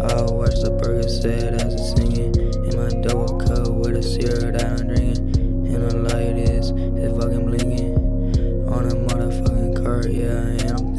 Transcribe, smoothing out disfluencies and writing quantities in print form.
I'll watch the burger set as it's singing. In my double cup with a syrup that I'm drinking. And the light is fucking blinking. On a motherfucking car, yeah, and I'm